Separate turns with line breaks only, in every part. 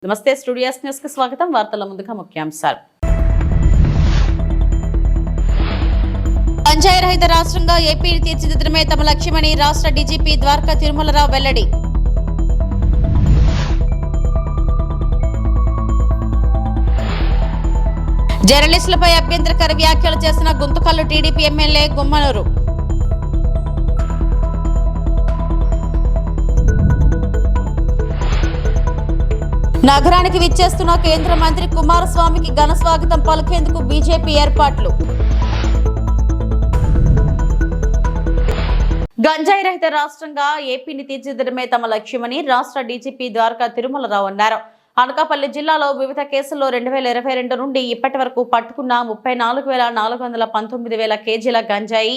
నమస్తే studios news కి స్వాగతం. వార్తల ముందుగా ముఖ్యాంశాలు.
గంజాయి రహిత రాష్ట్రంగా ఏపీని తీర్చిదిద్దడమే తమ లక్ష్యమని రాష్ట్ర డీజీపీ ద్వారకా తిరుమలరావు వెల్లడి. జర్నలిస్టులపై అభ్యంతరకర వ్యాఖ్యలు చేసిన గుంతకల్లు టీడీపీ ఎమ్మెల్యే గుమ్మనూరు. నగరానికి విచ్చేస్తున్న కేంద్ర మంత్రి కుమారస్వామికి ఘన స్వాగతం పలికేందుకు బీజేపీ ఏర్పాట్లు.
గంజాయి రహిత రాష్ట్రంగా ఏపీని తీర్చిదిద్దడమే తమ లక్ష్యమని రాష్ట్ర డీజీపీ ద్వారకా తిరుమలరావు అన్నారు. అనకాపల్లి జిల్లాలో వివిధ కేసుల్లో 2022 నుండి ఇప్పటి వరకు పట్టుకున్న 34,419 కేజీల గంజాయి,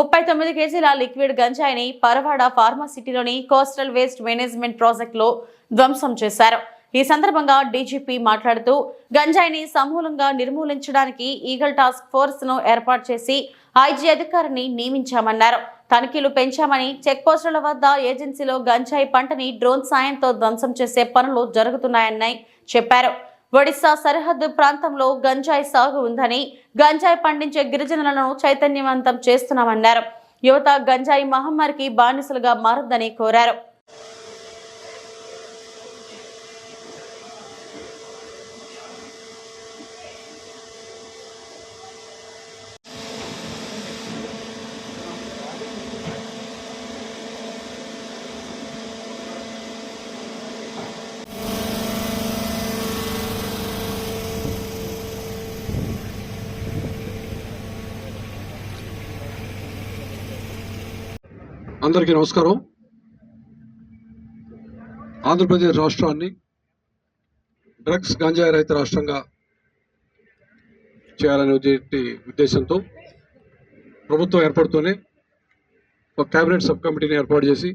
39 కేజీల లిక్విడ్ గంజాయిని పరవాడ ఫార్మాసిటీలోని కోస్టల్ వేస్ట్ మేనేజ్మెంట్ ప్రాజెక్టులో ధ్వంసం చేశారు. ఈ సందర్భంగా డీజీపీ మాట్లాడుతూ గంజాయిని సమూలంగా నిర్మూలించడానికి ఈగల్ టాస్క్ ఫోర్స్ ను ఏర్పాటు చేసి ఐజీ అధికారిని నియమించామన్నారు. తనిఖీలు పెంచామని, చెక్ పోస్టుల వద్ద ఏజెన్సీలో గంజాయి పంటని డ్రోన్ సాయంతో ధ్వంసం చేసే పనులు జరుగుతున్నాయని చెప్పారు. ఒడిశా సరిహద్దు ప్రాంతంలో గంజాయి సాగు ఉందని, గంజాయి పండించే గిరిజనులను చైతన్యవంతం చేస్తున్నామన్నారు. యువత గంజాయి మహమ్మారికి బానిసలుగా మారొద్దని కోరారు.
అందరికీ నమస్కారం. ఆంధ్రప్రదేశ్ రాష్ట్రాన్ని డ్రగ్స్ గంజాయి రహిత రాష్ట్రంగా చేయాలనే ఉద్దేశంతో ప్రభుత్వం ఏర్పడుతూనే ఒక కేబినెట్ సబ్ కమిటీని ఏర్పాటు చేసి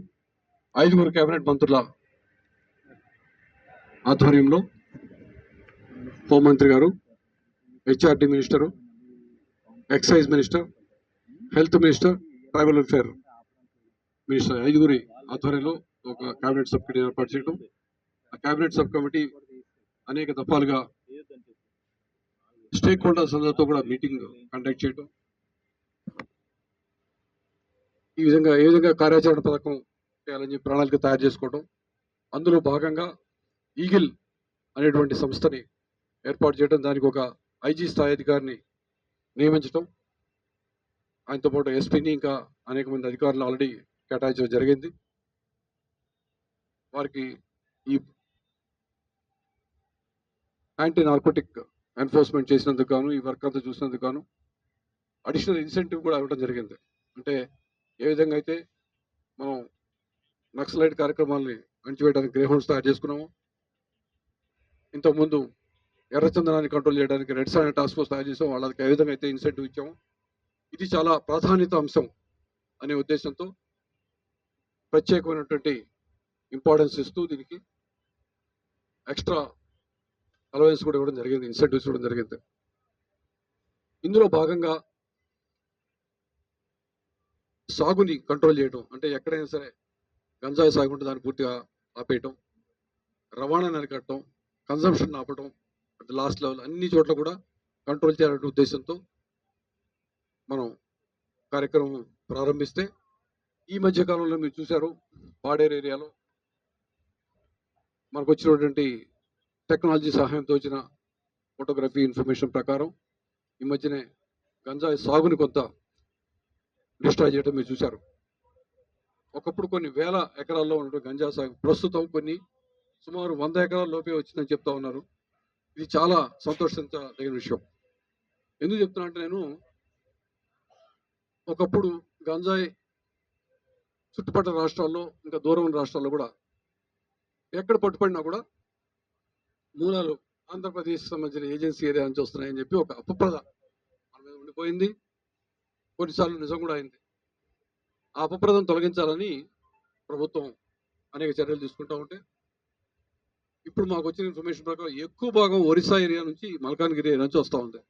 5 కేబినెట్ మంత్రుల ఆధ్వర్యంలో హోంమంత్రి గారు, HRD minister, excise minister, health minister, tribal welfare minister 5 ఆధ్వర్యంలో ఒక కేబినెట్ సబ్ కమిటీ ఏర్పాటు చేయడం. ఆ కేబినెట్ సబ్ కమిటీ అనేక దఫాలుగా స్టేక్ హోల్డర్స్ అందరితో కూడా మీటింగ్ కండక్ట్ చేయడం, ఏ విధంగా కార్యాచరణ పథకం చేయాలని చెప్పి ప్రణాళిక తయారు చేసుకోవడం. అందులో భాగంగా ఈగిల్ అనేటువంటి సంస్థని ఏర్పాటు చేయడం, దానికి ఒక ఐజీ స్థాయి అధికారిని నియమించడం, ఆయనతో పాటు ఎస్పీని ఇంకా అనేక మంది అధికారులు ఆల్రెడీ కేటాయించడం జరిగింది. వారికి ఈ యాంటీ నార్కోటిక్ ఎన్ఫోర్స్మెంట్ చేసినందుకు గాను, ఈ వర్క్ అంతా చూసినందుకు గాను అడిషనల్ ఇన్సెంటివ్ కూడా ఇవ్వడం జరిగింది. అంటే ఏ విధంగా అయితే మనం నక్సలైట్ కార్యక్రమాల్ని అణిచివేయడానికి గ్రే హౌండ్స్ తయారు చేసుకున్నాము, ఇంతకుముందు ఎర్రచందనాన్ని కంట్రోల్ చేయడానికి రెడ్ సాయిల్ టాస్క్ ఫోర్స్ తయారు చేసాం, వాళ్ళకి ఏ విధంగా అయితే ఇన్సెంటివ్ ఇచ్చాము, ఇది చాలా ప్రాధాన్యత అంశం అనే ఉద్దేశంతో ప్రత్యేకమైనటువంటి ఇంపార్టెన్స్ ఇస్తూ దీనికి ఎక్స్ట్రా అలవెన్స్ కూడా ఇవ్వడం జరిగింది, ఇన్సెంటివ్స్ ఇవ్వడం జరిగింది. ఇందులో భాగంగా సాగుని కంట్రోల్ చేయడం, అంటే ఎక్కడైనా సరే గంజాయి సాగు ఉంటే దాన్ని పూర్తిగా ఆపేయటం, రవాణాని అరికట్టడం, కన్సంప్షన్ ఆపడం, అంటే లాస్ట్ లెవెల్ అన్ని చోట్ల కూడా కంట్రోల్ చేయాలనే ఉద్దేశంతో మనం కార్యక్రమం ప్రారంభిస్తే, ఈ మధ్య కాలంలో మీరు చూశారు పాడేరు ఏరియాలో మనకు వచ్చినటువంటి టెక్నాలజీ సహాయంతో వచ్చిన ఫోటోగ్రఫీ ఇన్ఫర్మేషన్ ప్రకారం ఈ మధ్యనే గంజాయి సాగుని కొంత డిస్ట్రాయ్ చేయడం మీరు చూశారు. ఒకప్పుడు కొన్ని వేల ఎకరాల్లో ఉన్నటువంటి గంజా సాగు ప్రస్తుతం సుమారు 100 ఎకరాల లోపే వచ్చిందని చెప్తా ఉన్నారు. ఇది చాలా సంతోషించదగిన విషయం. ఎందుకు చెప్తున్నా అంటే, నేను ఒకప్పుడు గంజాయి చుట్టుపక్కల రాష్ట్రాల్లో, ఇంకా దూరం ఉన్న రాష్ట్రాల్లో కూడా ఎక్కడ పట్టుపడినా కూడా మూలాలు ఆంధ్రప్రదేశ్ సంబంధించిన ఏజెన్సీ ఏరియా నుంచి వస్తున్నాయని చెప్పి ఒక అపప్రద మన మీద ఉండిపోయింది. కొన్నిసార్లు నిజం కూడా అయింది. ఆ అపప్రదం తొలగించాలని ప్రభుత్వం అనేక చర్యలు తీసుకుంటూ ఉంటే, ఇప్పుడు మాకు వచ్చిన ఇన్ఫర్మేషన్ ప్రకారం ఎక్కువ భాగం ఒరిస్సా ఏరియా నుంచి, మల్కాన్గిరి ఏరియా నుంచి వస్తూ ఉంది.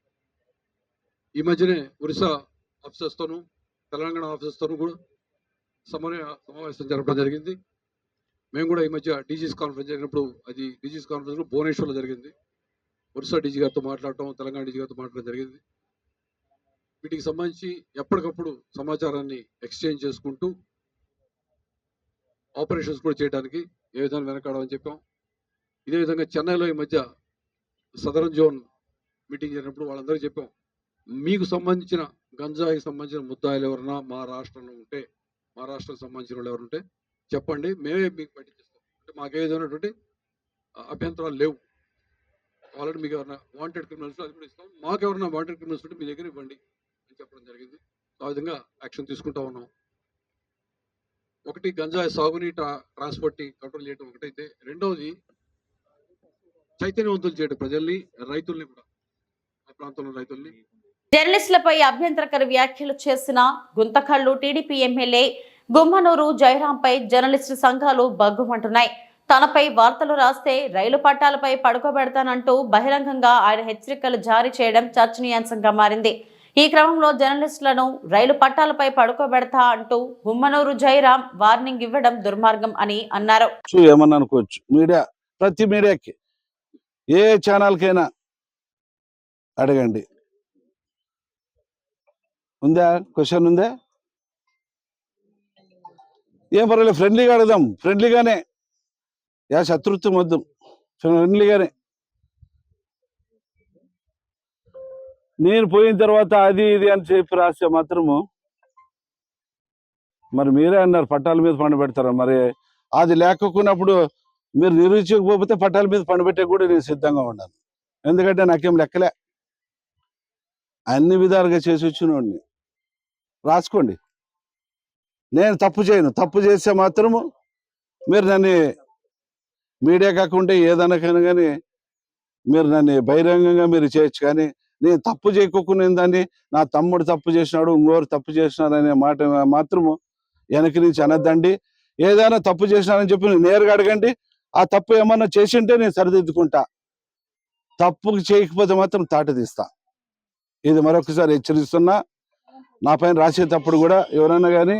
ఈ మధ్యనే ఒరిస్సా ఆఫీసర్స్తోనూ తెలంగాణ ఆఫీసర్స్తోనూ కూడా సమావేశం జరపడం జరిగింది. మేము కూడా ఈ మధ్య డీజీస్ కాన్ఫరెన్స్ జరిగినప్పుడు అది డీజీస్ కాన్ఫరెన్స్ భువనేశ్వర్లో జరిగింది. ఒరిస్సా డీజీ గారితో మాట్లాడటం, తెలంగాణ డీజీ గారితో మాట్లాడడం జరిగింది. వీటికి సంబంధించి ఎప్పటికప్పుడు సమాచారాన్ని ఎక్స్చేంజ్ చేసుకుంటూ ఆపరేషన్స్ కూడా చేయడానికి ఏ విధంగా వెనకాడమని చెప్పాం. ఇదే విధంగా చెన్నైలో ఈ మధ్య సదరన్ జోన్ మీటింగ్ జరిగినప్పుడు వాళ్ళందరికీ చెప్పాం, మీకు సంబంధించిన గంజాయికి సంబంధించిన ముద్దాయిలు ఎవరన్నా మా రాష్ట్రంలో ఉంటే, మా రాష్ట్రానికి సంబంధించిన వాళ్ళు ఎవరు ఉంటే చెప్పండి, మేమే మీకు పట్టించేస్తాం. అంటే మాకే విధమైనటువంటి అభ్యంతరాలు లేవు. ఆల్రెడీ మీకు ఎవరైనా వాంటెడ్ క్రిమినల్స్ అది కూడా ఇస్తాం, మాకు ఎవరైనా వాంటెడ్ క్రిమినల్స్ ఉంటే మీ దగ్గర ఇవ్వండి అని చెప్పడం జరిగింది. ఆ విధంగా యాక్షన్ తీసుకుంటా ఉన్నాం. ఒకటి గంజాయి సాగుని ట్రాన్స్పోర్ట్ని కంట్రోల్ చేయడం ఒకటైతే, రెండవది చైతన్యవంతులు చేయడం ప్రజల్ని, రైతుల్ని కూడా, ఆ ప్రాంతంలో రైతుల్ని.
జర్నలిస్టులపై అభ్యంతరకర వ్యాఖ్యలు చేసిన గుంతకల్లు టీడీపీ ఎమ్మెల్యే గుమ్మనూరు జయరాంపై జర్నలిస్టు సంఘాలు బగ్గుమంటున్నాయి. తనపై వార్తలు రాస్తే రైలు పట్టాలపై పడుకోబెడతానంటూ బహిరంగంగా ఆయన హెచ్చరికలు జారీ చేయడం చర్చనీయాంశంగా మారింది. ఈ క్రమంలో జర్నలిస్టులను రైలు పట్టాలపై పడుకోబెడతా అంటూ గుమ్మనూరు జయరాం వార్నింగ్ ఇవ్వడం దుర్మార్గం అని అన్నారు.
ఏమన్నా అనుకోవచ్చు, మీడియా ప్రతి మీడియాకి ఏ ఛానల్కైనా అడగండి. ఉందా క్వశ్చన్ ఉందా? ఏం పర్వాలేదు, ఫ్రెండ్లీగా అడుగుదాం. ఫ్రెండ్లీగానే, శత్రుత్వం వద్దు, ఫ్రెండ్లీగానే. నేను పోయిన తర్వాత అది ఇది అని చెప్పి రాస్తే మాత్రము మరి మీరే అన్నారు పట్టాల మీద పండబెడతారా. మరి అది లేకున్నప్పుడు మీరు నిరూపించకపోతే పట్టాల మీద పండబెట్టే కూడా నేను సిద్ధంగా ఉన్నాను. ఎందుకంటే నాకేం లెక్కలే, అన్ని విధాలుగా చేసి వచ్చినోడిని. రాసుకోండి, నేను తప్పు చేయను. తప్పు చేస్తే మాత్రము మీరు నన్ను మీడియా కాకుండా ఏదైనా కానీ మీరు నన్ను బహిరంగంగా మీరు చేయొచ్చు, కానీ నేను తప్పు చేయకోకుండా దాన్ని నా తమ్ముడు తప్పు చేసినాడు, ఇంకోరు తప్పు చేసినాడు అనే మాట మాత్రము వెనక నుంచి అనద్దండి. ఏదైనా తప్పు చేసినానని చెప్పి నేరుగా అడగండి. ఆ తప్పు ఏమన్నా చేసింటే నేను సరిదిద్దుకుంటా, తప్పు చేయకపోతే మాత్రం తాట తీస్తా. ఇది మరొకసారి హెచ్చరిస్తున్నా. నా పైన రాసేటప్పుడు కూడా ఎవరైనా కానీ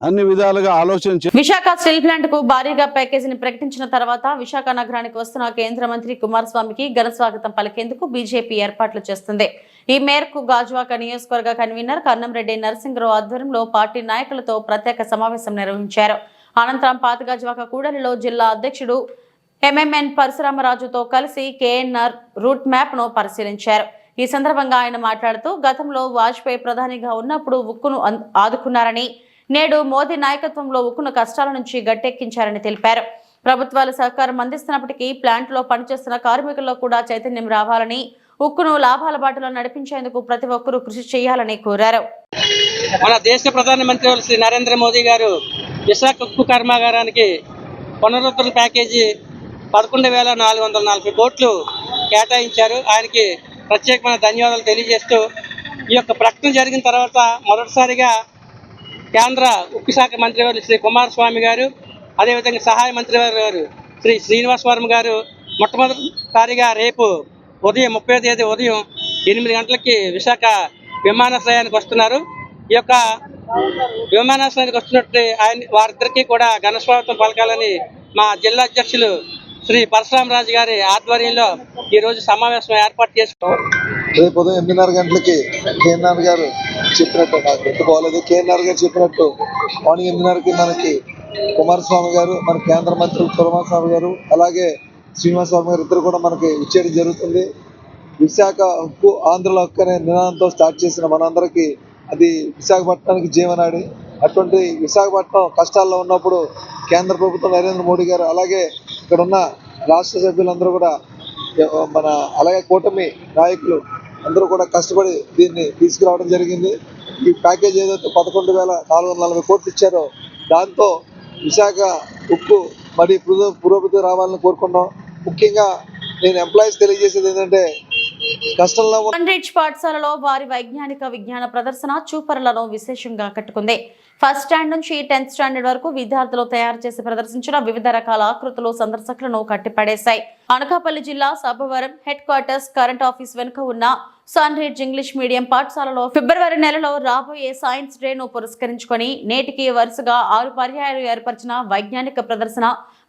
అన్ని విధాలుగా ఆలోచన.
విశాఖ స్టీల్ ప్లాంట్ కు భారీగా ప్యాకేజీని ప్రకటించిన తర్వాత విశాఖ నగరానికి వస్తున్న కేంద్ర మంత్రి కుమారస్వామికి ఘన స్వాగతం పలికేందుకు బీజేపీ ఏర్పాట్లు చేస్తుంది. ఈ మేరకు గాజువాక నియోజకవర్గ కన్వీనర్ కన్నంరెడ్డి నరసింహరావు ఆధ్వర్యంలో పార్టీ నాయకులతో ప్రత్యేక సమావేశం నిర్వహించారు. అనంతరం పాతగాజువాక కూడలిలో జిల్లా అధ్యక్షుడు ఎంఎంఎన్ పరశురామరాజుతో కలిసి కేఎన్ఆర్ రూట్ మ్యాప్ ను పరిశీలించారు. ఈ సందర్భంగా ఆయన మాట్లాడుతూ గతంలో వాజ్పేయి ప్రధానిగా ఉన్నప్పుడు ఉక్కును ఆదుకున్నారని, నేడు మోదీ నాయకత్వంలో ఉక్కును కష్టాల నుంచి గట్టెక్కించారని తెలిపారు. ప్రభుత్వాలు సహకారం అందిస్తున్నప్పటికీ ప్లాంట్ లో పనిచేస్తున్న కార్మికుల్లో కూడా చైతన్యం రావాలని, ఉక్కును లాభాల బాటలో నడిపించేందుకు ప్రతి ఒక్కరూ కృషి చేయాలని కోరారు.
మన దేశ ప్రధానమంత్రి శ్రీ నరేంద్ర మోదీ గారు విశాఖ ఉక్కు కర్మాగారానికి పునరుద్ధరణ ప్యాకేజీ 11,440 కోట్లు కేటాయించారు. ఆయనకి ప్రత్యేకమైన ధన్యవాదాలు తెలియజేస్తూ, ఈ యొక్క ప్రకటన జరిగిన తర్వాత మొదటిసారిగా కేంద్ర ఉక్కు శాఖ మంత్రివర్యులు శ్రీ కుమారస్వామి గారు, అదేవిధంగా సహాయ మంత్రివర్యులు గారు శ్రీ శ్రీనివాస్ వర్మ గారు మొట్టమొదటిసారిగా రేపు ఉదయం 30వ తేదీ ఉదయం 8 గంటలకి విశాఖ విమానాశ్రయానికి వస్తున్నారు. ఈ యొక్క విమానాశ్రయానికి వస్తున్నట్టు వారిద్దరికీ కూడా ఘనస్వాగతం పలకాలని మా జిల్లా అధ్యక్షులు శ్రీ పరశురామరాజు గారి ఆధ్వర్యంలో ఈరోజు సమావేశం ఏర్పాటు చేసుకున్నాం.
రేపు ఉదయం 8:30 గంటలకి కేఎన్ఆర్ గారు చెప్పినట్టు, నాకు గుర్తుపోలేదు, కేఎన్ఆర్ గారు చెప్పినట్టు మార్నింగ్ 8:30కి మనకి కుమారస్వామి గారు, మన కేంద్ర మంత్రి కుమారస్వామి గారు, అలాగే శ్రీనివాస్ వర్మ గారు ఇద్దరు కూడా మనకి ఇచ్చేయడం జరుగుతుంది. విశాఖ హక్కు ఆంధ్రుల హక్కు అనే నినాదంతో స్టార్ట్ చేసిన మనందరికీ అది విశాఖపట్నానికి జీవనాడి. అటువంటి విశాఖపట్నం కష్టాల్లో ఉన్నప్పుడు కేంద్ర ప్రభుత్వం నరేంద్ర మోడీ గారు, అలాగే ఇక్కడ ఉన్న రాష్ట్ర సభ్యులందరూ కూడా, మన అలాగే కూటమి నాయకులు అందరూ కూడా కష్టపడి దీన్ని తీసుకురావడం జరిగింది. ఈ ప్యాకేజ్ ఏదైతే 11,440 కోట్లు ఇచ్చారో దాంతో విశాఖ ఉక్కు మరి పురోగతి రావాలని కోరుకున్నాం. ముఖ్యంగా నేను ఎంప్లాయీస్ తెలియజేసేది ఏంటంటే,
రిచ్ పాఠశాలలో వారి వైజ్ఞానిక విజ్ఞాన ప్రదర్శన చూపరులను విశేషంగా కట్టుకుంది. ఫస్ట్ స్టాండ్ నుంచి 10th స్టాండర్డ్ వరకు విద్యార్థులు తయారు చేసి ప్రదర్శించిన వివిధ రకాల ఆకృతులు సందర్శకులను కట్టిపడేశాయి. అనకాపల్లి జిల్లా Sabbavaram head quarters current office వెనుక ఉన్న సన్ రిడ్జ్ ఇంగ్లీష్ మీడియం పాఠశాలలో ఫిబ్రవరి నెలలో రాబోయే సైన్స్ డే ను పురస్కరించుకొని నేటికి వరుసగా 6 పర్యాయాలు ఏర్పరిచిన వైజ్ఞానిక ప్రదర్శన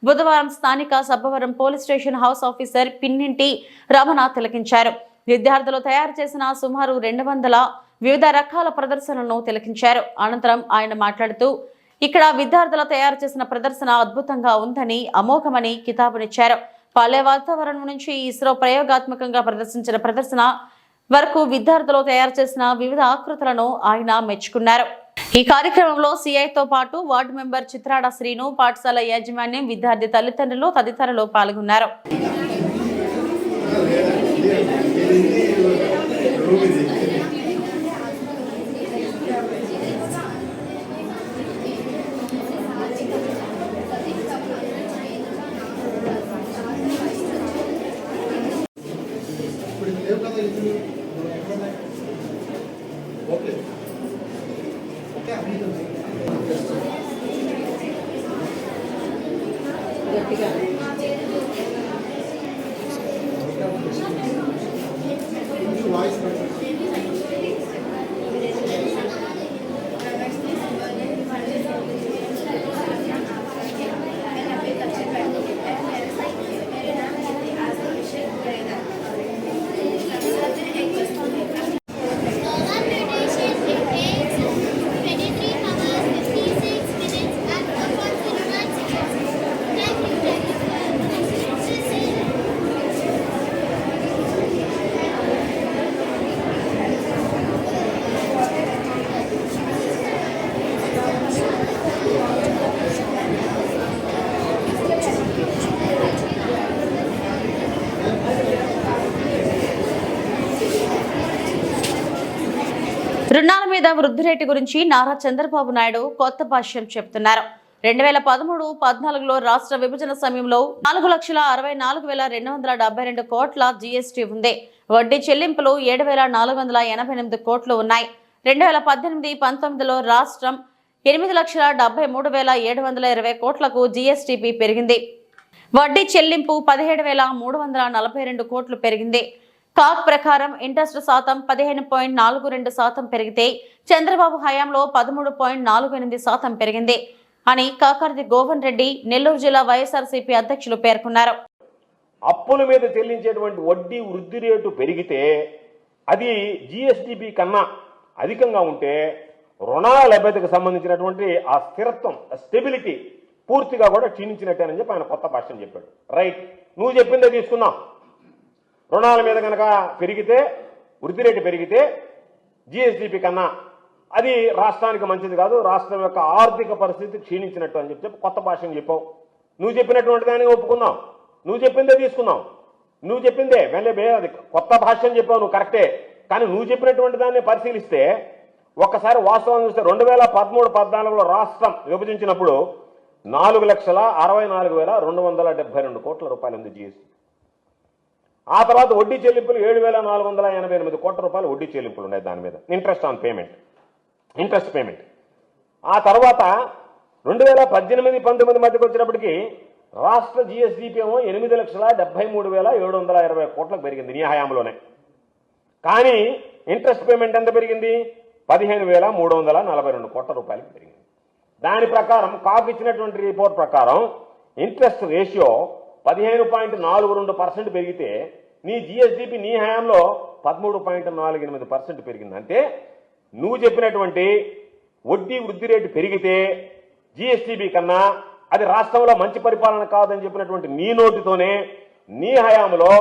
బుధవారం స్థానిక Sabbavaram police station house officer Pinninti Ramana తిలకించారు. విద్యార్థులు తయారు చేసిన సుమారు 200 వివిధ రకాల ప్రదర్శనలను తిలకించారు. అనంతరం ఆయన మాట్లాడుతూ ఇక్కడ విద్యార్థులు తయారు చేసిన ప్రదర్శన అద్భుతంగా ఉందని, అమోఘమని కితాబునిచ్చారు. పల్లె వాతావరణం నుంచి ఇస్రో ప్రయోగాత్మకంగా ప్రదర్శించిన ప్రదర్శన వరకు విద్యార్థులు తయారు చేసిన వివిధ ఆకృతులను ఆయన మెచ్చుకున్నారు. ఈ కార్యక్రమంలో సిఐతో పాటు వార్డు మెంబర్ చిత్రాడ శ్రీను, పాఠశాల యాజమాన్యం, విద్యార్థి తల్లిదండ్రులు తదితరులు పాల్గొన్నారు. రుణాల మీద వృద్ధి రేటు గురించి నారా చంద్రబాబు నాయుడు కొత్త భాష్యం చెప్తున్నారు. 2013-14లో రాష్ట్ర విభజన సమయంలో 4,64,272 కోట్ల జీఎస్టీ ఉంది. వడ్డీ చెల్లింపులు 7,488 కోట్లు ఉన్నాయి. 2018-19లో రాష్ట్రం 8,73,720 కోట్లకు జీఎస్టీపీ పెరిగింది. వడ్డీ చెల్లింపు 17,342 కోట్లు పెరిగింది. కాక్ ప్రకారం ఇంట్రెస్ట్ శాతం 15.42% పెరిగితే చంద్రబాబు హయాంలో 13.48% పెరిగింది అని కాకర్తి గోవన్ రెడ్డి నెల్లూరు జిల్లా వైఎస్ఆర్సీపీ అధ్యక్షులు పేర్కొన్నారు.
అప్పుల మీద చెల్లించేటువంటి వడ్డీ వృద్ధి రేటు పెరిగితే అది జీఎస్టీపీ కన్నా అధికంగా ఉంటే రుణాల లభ్యతకు సంబంధించినటువంటి ఆ స్థిరత్వం, స్టెబిలిటీ పూర్తిగా కూడా క్షీణించినట్టేనని చెప్పి ఆయన కొత్త భాషను చెప్పాడు. రైట్, నువ్వు చెప్పిందే తీసుకుందాం. రుణాల మీద కనుక పెరిగితే, వృద్ధి రేటు పెరిగితే జీఎస్టీపీ కన్నా అది రాష్ట్రానికి మంచిది కాదు, రాష్ట్రం యొక్క ఆర్థిక పరిస్థితి క్షీణించినట్టు అని చెప్పి కొత్త భాషను చెప్పావు. నువ్వు చెప్పినటువంటి దాన్ని ఒప్పుకుందాం, నువ్వు చెప్పిందే తీసుకుందాం. నువ్వు చెప్పిందే అది కొత్త భాష్యం చెప్పావు, నువ్వు కరెక్టే. కానీ నువ్వు చెప్పినటువంటి దాన్ని పరిశీలిస్తే ఒక్కసారి వాస్తవం చూస్తే 2013-14లో రాష్ట్రం విభజించినప్పుడు 4,64,272 కోట్ల రూపాయలు ఉంది జీఎస్టీ. ఆ తర్వాత వడ్డీ చెల్లింపులు 7,488 కోట్ల రూపాయలు వడ్డీ చెల్లింపులు ఉన్నాయి దాని మీద, ఇంట్రెస్ట్ పేమెంట్. ఆ తర్వాత 2018-19 మధ్యకి వచ్చినప్పటికీ రాష్ట్ర జీఎస్డీపీ ఏమో 8,73,720 కోట్లకు పెరిగింది నీ హయాంలోనే. కానీ ఇంట్రెస్ట్ పేమెంట్ ఎంత పెరిగింది? 15,342 కోట్ల రూపాయలకు పెరిగింది. దాని ప్రకారం కాకు ఇచ్చినటువంటి రిపోర్ట్ ప్రకారం ఇంట్రెస్ట్ రేషియో 15.42% పెరిగితే నీ జీఎస్డీపీ నీ హయాంలో 13.48% పెరిగింది. అంటే నువ్వు చెప్పినటువంటి వడ్డీ వృద్ధి రేటు పెరిగితే జీఎస్టీపీ కన్నా అది రాష్ట్రంలో మంచి పరిపాలన కాదని చెప్పినటువంటి నీ నోటితోనే నీ హయాంలో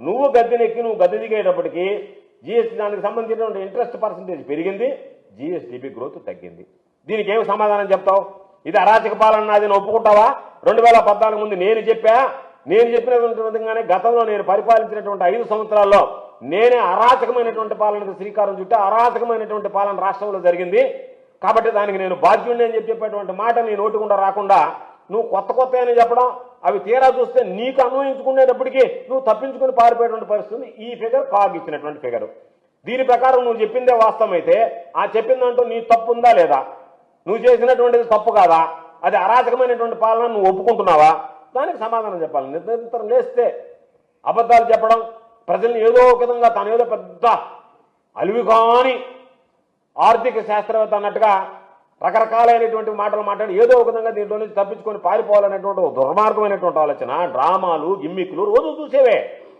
నువ్వు గద్దెనెక్కి నువ్వు గద్దె దిగేటప్పటికీ జీఎస్టీ దానికి సంబంధించినటువంటి ఇంట్రెస్ట్ పర్సంటేజ్ పెరిగింది, జీఎస్టీపీ గ్రోత్ తగ్గింది. దీనికి ఏమి సమాధానం చెప్తావు? ఇది అరాచక పాలన అది ఒప్పుకుంటావా? 2014 ముందు నేను చెప్పినటువంటి విధంగానే గతంలో నేను పరిపాలించినటువంటి 5 సంవత్సరాల్లో నేనే అరాచకమైనటువంటి పాలనకు శ్రీకారం చుట్టా అరాచకమైనటువంటి పాలన రాష్ట్రంలో జరిగింది. కాబట్టి దానికి నేను బాధ్యుడిని అని చెప్పేటువంటి మాట నీ నోటికుండా రాకుండా నువ్వు కొత్త అని చెప్పడం, అవి తీరా చూస్తే నీకు అన్వయించుకునేటప్పటికీ నువ్వు తప్పించుకుని పారిపోయేటువంటి పరిస్థితి. ఈ ఫిగర్ కాగ్ ఇచ్చినటువంటి ఫిగర్. దీని ప్రకారం నువ్వు చెప్పిందే వాస్తవం అయితే ఆ చెప్పిందంటూ నీ తప్పు ఉందా లేదా? నువ్వు చేసినటువంటిది తప్పు కాదా, అది అరాచకమైనటువంటి పాలన నువ్వు ఒప్పుకుంటున్నావా, దానికి సమాధానం చెప్పాలి. నిరంతరం లేస్తే అబద్ధాలు చెప్పడం, ప్రజల్ని ఏదో ఒక విధంగా తను ఏదో పెద్ద అలివి కాని ఆర్థిక శాస్త్రవేత్త అన్నట్టుగా రకరకాలైనటువంటి మాటలు మాట్లాడి ఏదో ఒక విధంగా దీంట్లో నుంచి తప్పించుకొని పారిపోవాలనేటువంటి ఒక దుర్మార్గమైనటువంటి ఆలోచన, డ్రామాలు, గిమ్మిక్లు రోజు చూసేవే,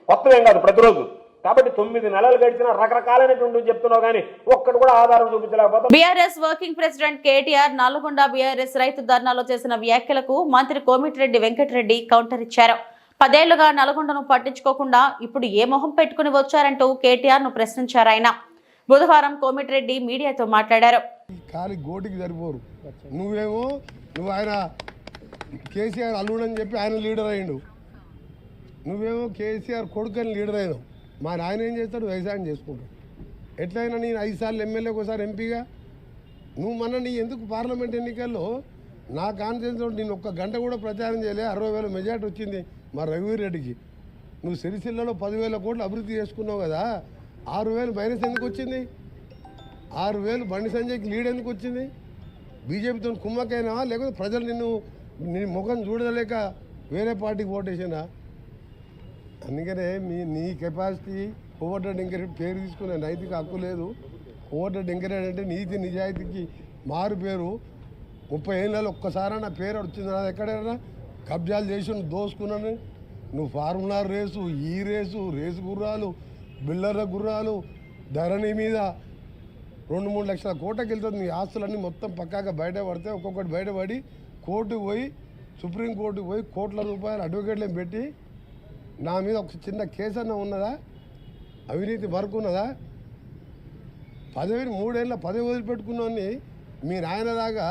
కొత్తవేం కాదు ప్రతిరోజు. కాబట్టి 9 నెలలు గడిచినా రకరకాలైనటువంటి చెప్తున్నావు కానీ ఒక్కటి కూడా ఆధారం చూపించలేకపోతే.
బీఆర్ఎస్ వర్కింగ్ ప్రెసిడెంట్ కేటీఆర్ నల్గొండ బీఆర్ఎస్ రైతు ధర్నాలో చేసిన వ్యాఖ్యలకు మంత్రి కోమిటిరెడ్డి వెంకటరెడ్డి కౌంటర్ ఇచ్చారు. 10 ఏళ్లుగా నల్గొండను పట్టించుకోకుండా ఇప్పుడు ఏ మొహం పెట్టుకుని వచ్చారంటూ కేటీఆర్ ను ప్రశ్నించారు ఆయన. బుధవారం కోమిటిరెడ్డి మీడియాతో మాట్లాడారు.
కాలి గోటికి సరిపోరు. నువ్వు ఆయన కేసీఆర్ అల్లుడని చెప్పి ఆయన లీడర్ అయ్యిండు, నువ్వేమో కేసీఆర్ కొడుకని లీడర్ అయినావు. మా ఆయన ఏం చేస్తాడు, వ్యవసాయం చేసుకుంటాడు. ఎట్లయినా నేను 5 సార్లు ఎమ్మెల్యేకి ఒకసారి ఎంపీగా, నువ్వు మొన్న నీ ఎందుకు పార్లమెంట్ ఎన్నికల్లో నా కాన్ఫిడెన్స్ నేను 1 గంట కూడా ప్రచారం చేయలే. 60,000 మెజార్టీ వచ్చింది మా రఘువీర్ రెడ్డికి. నువ్వు సిరిసిల్లలో 10,000 కోట్లు అభివృద్ధి చేసుకున్నావు కదా, 6,000 మైనస్ ఎందుకు వచ్చింది? 6,000 బండి సంజయ్కి లీడ్ ఎందుకు వచ్చింది? బీజేపీతో కుమ్మకైనావా, లేకపోతే ప్రజలు నీ ముఖం చూడలేక వేరే పార్టీకి ఓటేసినా? అందుకనే నీ కెపాసిటీ కోమటిరెడ్డి వెంకరెడ్డి పేరు తీసుకునే నైతిక హక్కు లేదు. కోమటిరెడ్డి వెంకరెడ్డి అంటే నీతి నిజాయితీకి మారు పేరు. 30 ఏళ్ళలో ఒక్కసారి నా పేరు వచ్చింది, నాది ఎక్కడైనా కబ్జాలు చేసి దోసుకున్నాను. నువ్వు ఫార్ములా రేసు, ఈ రేసు గుర్రాలు, బిల్డర్ల గుర్రాలు, ధరణి మీద 2-3 లక్షల కోట్లకి వెళ్తుంది. నీ ఆస్తులన్నీ మొత్తం పక్కాగా బయటపడితే ఒక్కొక్కటి బయటపడి కోర్టుకు పోయి, సుప్రీంకోర్టుకు పోయి కోట్ల రూపాయలు అడ్వకేట్లను పెట్టి నా మీద ఒక చిన్న కేసు అన్న ఉన్నదా? అవినీతి వరకు ఉన్నదా? 3 ఏళ్ళ పదవి వదిలిపెట్టుకున్నాన్ని మీ నాయనలాగా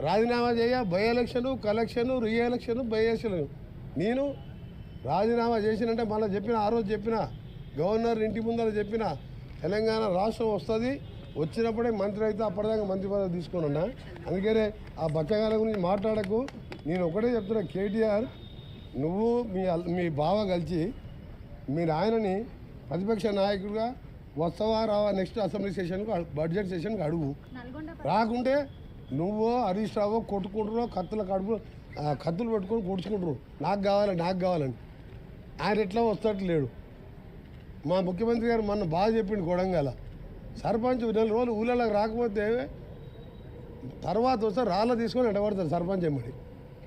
రాజీనామా చేయ, by election, collection, re election, by election. నేను రాజీనామా చేసినంటే మళ్ళీ చెప్పిన, ఆ రోజు చెప్పిన, గవర్నర్ ఇంటి ముందర చెప్పిన, తెలంగాణ రాష్ట్రం వస్తుంది, వచ్చినప్పుడే మంత్రి అయితే అప్పటిదాకా మంత్రి పదవి తీసుకొని ఉన్నా. అందుకనే ఆ బచ్చగాల గురించి మాట్లాడకు. నేను ఒకటే చెప్తున్నా, కేటీఆర్ నువ్వు మీ బావ కలిసి మీ నాయనని ప్రతిపక్ష నాయకుడిగా వస్తావా రావా నెక్స్ట్ అసెంబ్లీ సెషన్కు, బడ్జెట్ సెషన్కి అడుగు. రాకుంటే నువ్వు హరీష్ రావు కొట్టుకుంటున్నావు, కత్తులు పెట్టుకొని కొడుచుకుంటున్నావు, నాకు కావాలని. ఆయన ఎట్లా వస్తట్టు లేడు. మా ముఖ్యమంత్రి గారు మొన్న బాగా చెప్పిండు, కొడంగల సర్పంచ్ 4 రోజులు ఊళ్ళలోకి రాకపోతే తర్వాత వస్తే రాళ్ళ తీసుకొని ఎడబడతారు సర్పంచ్ ఎమ్మడి.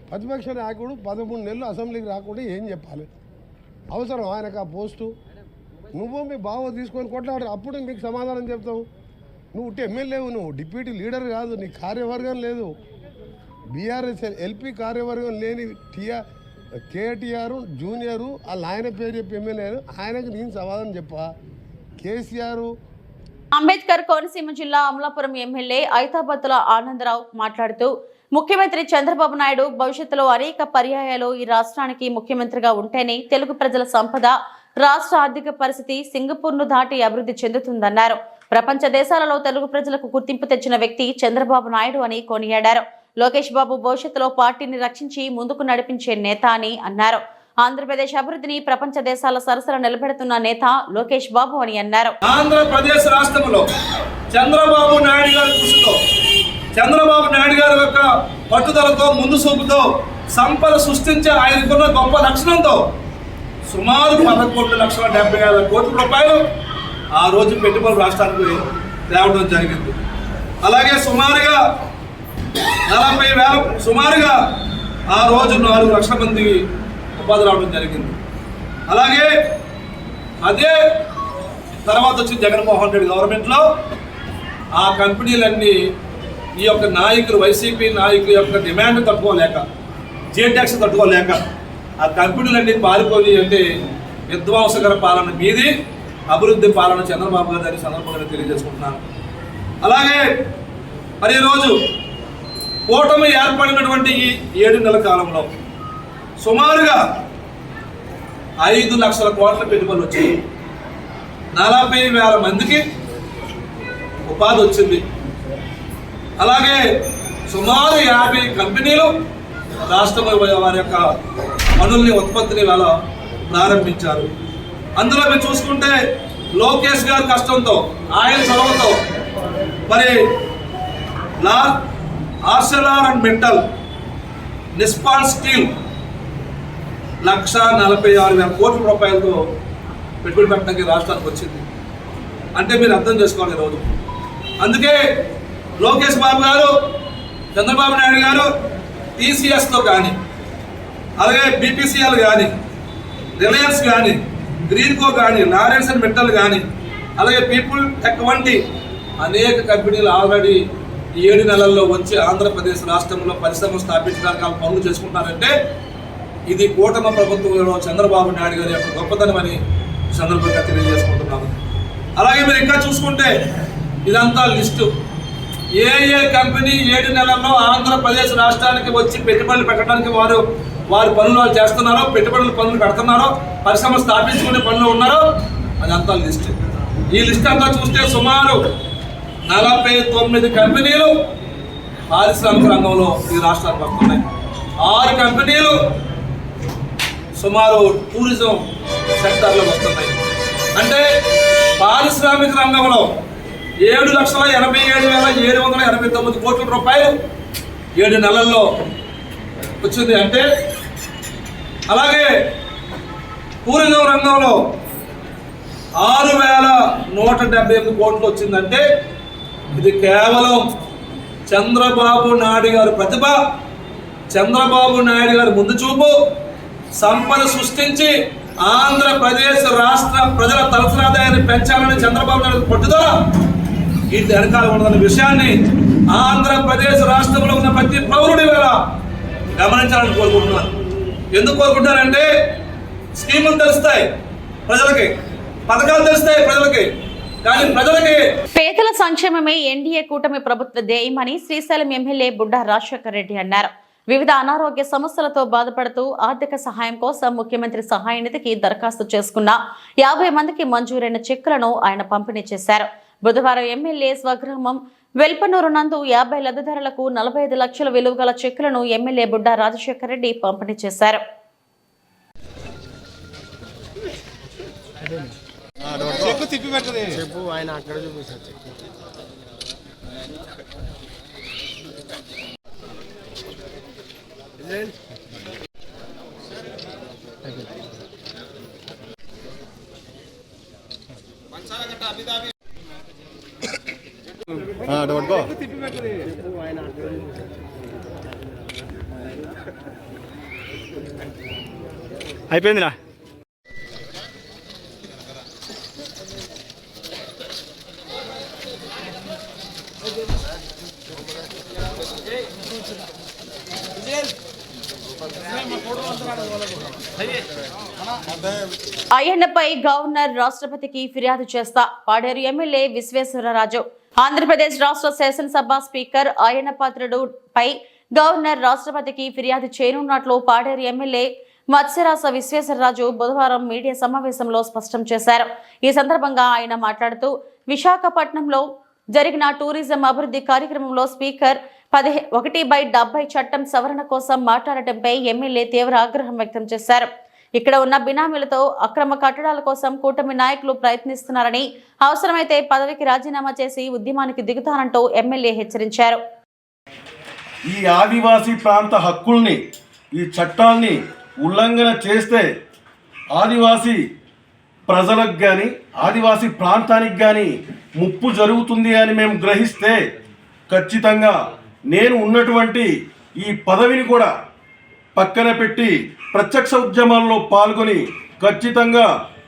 ప్రతిపక్ష నాయకుడు 13 నెలలు అసెంబ్లీకి రాకుండా ఏం చెప్పాలి? అవసరం ఆయనకు ఆ పోస్టు? నువ్వు మీ బావ తీసుకొని కొట్లాడు, అప్పుడు మీకు సమాధానం చెప్తావు. నువ్వు ఎమ్మెల్యేవు, నువ్వు డిప్యూటీ లీడర్ కాదు, నీ కార్యవర్గం లేదు. బీఆర్ఎస్ ఎల్పీ కార్యవర్గం లేని కేటీఆర్ జూనియరు వాళ్ళ ఆయన పేరు చెప్పి ఎమ్మెల్యేను, ఆయనకు నేను సమాధానం చెప్పా. కేసీఆర్
అంబేద్కర్ కోనసీమ జిల్లా అమలాపురం ఎమ్మెల్యే ఐతాబత్తుల ఆనందరావు మాట్లాడుతూ, ముఖ్యమంత్రి చంద్రబాబు నాయుడు భవిష్యత్తులో అనేక పర్యాయాలు ఈ రాష్ట్రానికి ముఖ్యమంత్రిగా ఉంటేనే తెలుగు ప్రజల సంపద, రాష్ట్ర ఆర్థిక పరిస్థితి సింగపూర్ను దాటి అభివృద్ధి చెందుతుందన్నారు. ప్రపంచ దేశాలలో తెలుగు ప్రజలకు గుర్తింపు తెచ్చిన వ్యక్తి చంద్రబాబు నాయుడు అని కొనియాడారు. లోకేష్ బాబు భవిష్యత్తులో పార్టీని రక్షించి ముందుకు నడిపించే నేత అని అన్నారు. ఆంధ్రప్రదేశ్ అభివృద్ధిని ప్రపంచ దేశాల సరసన నిలబెడుతున్న నేత లోకేష్ బాబు అని అన్నారు.
ఆంధ్రప్రదేశ్ రాష్ట్రంలో చంద్రబాబు నాయుడు గారి కృషితో, చంద్రబాబు నాయుడు గారి యొక్క పట్టుదలతో, ముందు చూపుతో సంపద సృష్టించే ఆయనకున్న గొప్ప లక్షణంతో సుమారు 11,70,000 కోట్ల రూపాయలు ఆ రోజు పెట్టుబడులు రాష్ట్రానికి తేవడం జరిగింది. అలాగే సుమారుగా 40,000 ఆ రోజు 4 లక్షల మందికి ఉపాధి రావడం జరిగింది. అలాగే అదే తర్వాత వచ్చి జగన్మోహన్ రెడ్డి గవర్నమెంట్లో ఆ కంపెనీలన్నీ ఈ యొక్క నాయకులు, వైసీపీ నాయకుల యొక్క డిమాండ్ తట్టుకోలేక, జిఎస్టీ తట్టుకోలేక ఆ కంపెనీలన్నీ పారిపోయి అంటే విధ్వంసకర పాలన మీది, అభివృద్ధి పాలన చంద్రబాబు గారు దాని సందర్భంగా తెలియజేసుకుంటున్నాను. అలాగే మరి ఈరోజు కూటమి ఏర్పడినటువంటి ఈ 7 నెలల కాలంలో సుమారుగా 5 లక్షల కోట్ల పెట్టుబడులు వచ్చాయి. 40,000 మందికి ఉపాధి వచ్చింది. అలాగే సుమారు 50 కంపెనీలు రాష్ట్రంలో వారి యొక్క పనుల్ని, ఉత్పత్తిని వేళ ప్రారంభించారు. అందులో మీరు చూసుకుంటే లోకేష్ గారి కష్టంతో, ఆయన చొరవతో మరి ఆర్సెలార్ అండ్ మెటల్, నిస్పాన్ స్టీల్ 1,46,000 కోట్ల రూపాయలతో పెట్టుబడి పెట్టడానికి రాష్ట్రానికి వచ్చింది. అంటే మీరు అర్థం చేసుకోవాలి ఈరోజు. అందుకే లోకేష్ బాబు గారు, చంద్రబాబు నాయుడు గారు టీసీఎస్తో కానీ, అలాగే బీపీసీఎల్ కానీ, రిలయన్స్ కానీ, గ్రీన్కో కానీ, లారెన్స్ అండ్ మెటల్ కానీ, అలాగే పీపుల్ టెక్ వంటి అనేక కంపెనీలు ఆల్రెడీ 7 నెలల్లో వచ్చి ఆంధ్రప్రదేశ్ రాష్ట్రంలో పరిశ్రమలు స్థాపించడానికి వాళ్ళు పనులు చేసుకుంటున్నారంటే ఇది కూటమి ప్రభుత్వంలో చంద్రబాబు నాయుడు గారి యొక్క గొప్పతనం అని సందర్భంగా తెలియజేసుకుంటున్నాను. అలాగే మీరు ఇంకా చూసుకుంటే ఇదంతా లిస్టు. ఏ కంపెనీ 7 నెలల్లో ఆంధ్రప్రదేశ్ రాష్ట్రానికి వచ్చి పెట్టుబడులు పెట్టడానికి వారి పనులు వాళ్ళు చేస్తున్నారో, పెట్టుబడుల పనులు పెడుతున్నారో, పరిశ్రమలు స్థాపించుకునే పనులు ఉన్నారో అదంతా లిస్టు. ఈ లిస్ట్ అంతా చూస్తే సుమారు 49 కంపెనీలు పారిశ్రామిక రంగంలో ఈ రాష్ట్రానికి వస్తున్నాయి. 6 కంపెనీలు సుమారు టూరిజం సెక్టార్లో వస్తున్నాయి. అంటే పారిశ్రామిక రంగంలో 7,87,789 కోట్ల రూపాయలు 7 నెలల్లో వచ్చింది. అంటే అలాగే టూరిజం రంగంలో 6,178 కోట్లు వచ్చిందంటే ఇది కేవలం చంద్రబాబు నాయుడు గారి ప్రతిభ, చంద్రబాబు నాయుడు గారి ముందు చూపు, సంపద సృష్టించి ఆంధ్రప్రదేశ్ రాష్ట్ర ప్రజల తలసరాదాయాన్ని పెంచాలని చంద్రబాబు నాయుడు పట్టుదల ఇది వెనకాల ఉన్నదన్న విషయాన్ని ఆంధ్రప్రదేశ్ రాష్ట్రంలో ఉన్న ప్రతి పౌరుడి వేళ గమనించాలని కోరుకుంటున్నాను. ఎందుకు కోరుకుంటారంటే స్కీములు తెలుస్తాయి ప్రజలకి, పథకాలు తెలుస్తాయి ప్రజలకి, కానీ ప్రజలకి
పేదల సంక్షేమమే ఎన్డీఏ కూటమి ప్రభుత్వ ధ్యేయమని శ్రీశైలం ఎమ్మెల్యే బుడ్డా రాజశేఖర్ రెడ్డి అన్నారు. వివిధ అనారోగ్య సమస్యలతో బాధపడుతూ ఆర్థిక సహాయం కోసం ముఖ్యమంత్రి సహాయ నిధికి దరఖాస్తు చేసుకున్న 50 మందికి మంజూరైన చెక్కులను ఆయన పంపిణీ చేశారు. బుధవారం ఎమ్మెల్యే స్వగ్రామం వెల్పనూరు నందు 50 లబ్ధిదారులకు 45 లక్షల విలువ గల చెక్కులను ఎమ్మెల్యే బుడ్డా రాజశేఖర్ రెడ్డి పంపిణీ చేశారు.
అయిపోయిందిరా.
అయ్యన్నపై గవర్నర్ రాష్ట్రపతికి ఫిర్యాదు చేస్తా పాడేరు ఎమ్మెల్యే విశ్వేశ్వరరాజు. ఆంధ్రప్రదేశ్ రాష్ట్ర శాసనసభ స్పీకర్ అయ్యన్న పాత్రుడు పై గవర్నర్ రాష్ట్రపతికి ఫిర్యాదు చేయనున్నట్లు పాడేరు ఎమ్మెల్యే మత్స్యరాస విశ్వేశ్వరరాజు బుధవారం మీడియా సమావేశంలో స్పష్టం చేశారు. ఈ సందర్భంగా ఆయన మాట్లాడుతూ విశాఖపట్నంలో జరిగిన టూరిజం అభివృద్ధి కార్యక్రమంలో స్పీకర్ 1/70 చట్టం సవరణ కోసం మాట్లాడటంపై ఎమ్మెల్యే తీవ్ర ఆగ్రహం వ్యక్తం చేశారు. ఇక్కడ ఉన్న బినామీలతో అక్రమ కట్టడాల కోసం కూటమి నాయకులు ప్రయత్నిస్తున్నారని, అవసరమైతే పదవికి రాజీనామా చేసి ఉద్యమానికి దిగుతానంటూ ఎమ్మెల్యే హెచ్చరించారు.
ఈ ఆదివాసీ ప్రాంత హక్కుల్ని, ఈ చట్టాల్ని ఉల్లంఘన చేస్తే ఆదివాసీ ప్రజలకు కానీ ఆదివాసీ ప్రాంతానికి కానీ ముప్పు జరుగుతుంది అని మేము గ్రహిస్తే ఖచ్చితంగా నేను ఉన్నటువంటి ఈ పదవిని కూడా పక్కన పెట్టి ప్రత్యక్ష ఉద్యమాల్లో పాల్గొని ఖచ్చితంగా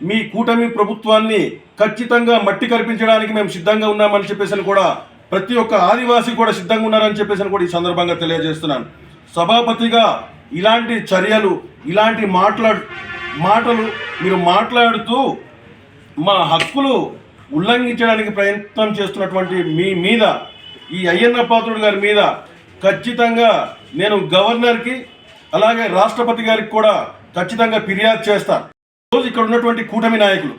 మీ కూటమి ప్రభుత్వాన్ని ఖచ్చితంగా మట్టి కల్పించడానికి మేము సిద్ధంగా ఉన్నామని చెప్పేసి కూడా ప్రతి ఒక్క ఆదివాసీ కూడా సిద్ధంగా ఉన్నారని చెప్పేసి కూడా ఈ సందర్భంగా తెలియజేస్తున్నాను. సభాపతిగా ఇలాంటి చర్యలు, ఇలాంటి మాటలు మీరు మాట్లాడుతూ మా హక్కులు ఉల్లంఘించడానికి ప్రయత్నం చేస్తున్నటువంటి మీ మీద, ఈ అయ్యన్న పాత్రుడు గారి మీద ఖచ్చితంగా నేను గవర్నర్కి అలాగే రాష్ట్రపతి గారికి కూడా ఖచ్చితంగా ఫిర్యాదు చేస్తాను. రోజు ఇక్కడ ఉన్నటువంటి కూటమి నాయకులు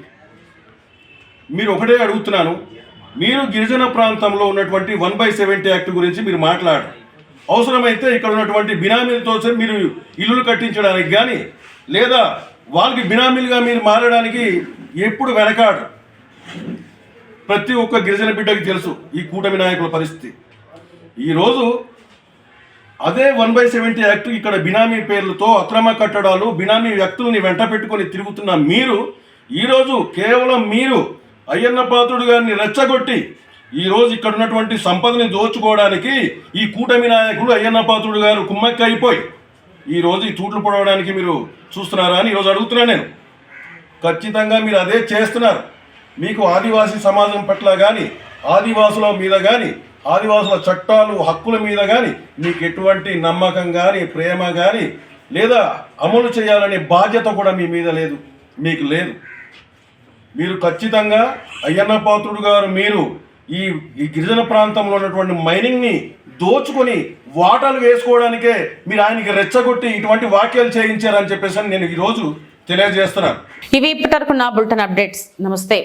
మీరు ఒకటే అడుగుతున్నాను, మీరు గిరిజన ప్రాంతంలో ఉన్నటువంటి 1/70 యాక్ట్ గురించి మీరు మాట్లాడరు. అవసరమైతే ఇక్కడ ఉన్నటువంటి బినామీలతో మీరు ఇల్లులు కట్టించడానికి కానీ లేదా వాళ్ళకి బినామీలుగా మీరు మారడానికి ఎప్పుడు వెనకాడరు. ప్రతి ఒక్క గిరిజన బిడ్డకి తెలుసు ఈ కూటమి నాయకుల పరిస్థితి. ఈరోజు అదే 1/70 యాక్ట్ ఇక్కడ బినామీ పేర్లతో అక్రమ కట్టడాలు బినామీ వ్యక్తుల్ని వెంట పెట్టుకొని తిరుగుతున్న మీరు ఈరోజు కేవలం మీరు అయ్యన్న పాత్రుడు గారిని రెచ్చగొట్టి ఈరోజు ఇక్కడ ఉన్నటువంటి సంపదని దోచుకోవడానికి ఈ కూటమి నాయకులు అయ్యన్న పాత్రుడు గారు కుమ్మక్క అయిపోయి ఈరోజు ఈ తూట్లు పొడవడానికి మీరు చూస్తున్నారా అని ఈరోజు అడుగుతున్నాను నేను. ఖచ్చితంగా మీరు అదే చేస్తున్నారు. మీకు ఆదివాసీ సమాజం పట్ల కానీ ఆదివాసుల మీద కానీ ఆదివాసుల చట్టాలు హక్కుల మీద కానీ మీకు ఎటువంటి నమ్మకం కానీ ప్రేమ కానీ లేదా అమలు చేయాలనే బాధ్యత కూడా మీ మీద లేదు, మీకు లేదు. మీరు ఖచ్చితంగా అయ్యన్న పాత్రుడు గారు మీరు ఈ గిరిజన ప్రాంతంలో ఉన్నటువంటి మైనింగ్ని దోచుకొని వాటాలు వేసుకోవడానికే మీరు ఆయనకి రెచ్చగొట్టి ఇటువంటి వాక్యాలు చేయించారని చెప్పేసి నేను ఈరోజు తెలియజేస్తున్నాను.
ఇవి ఇప్పటివరకు నా బులెటిన్ అప్డేట్స్. నమస్తే.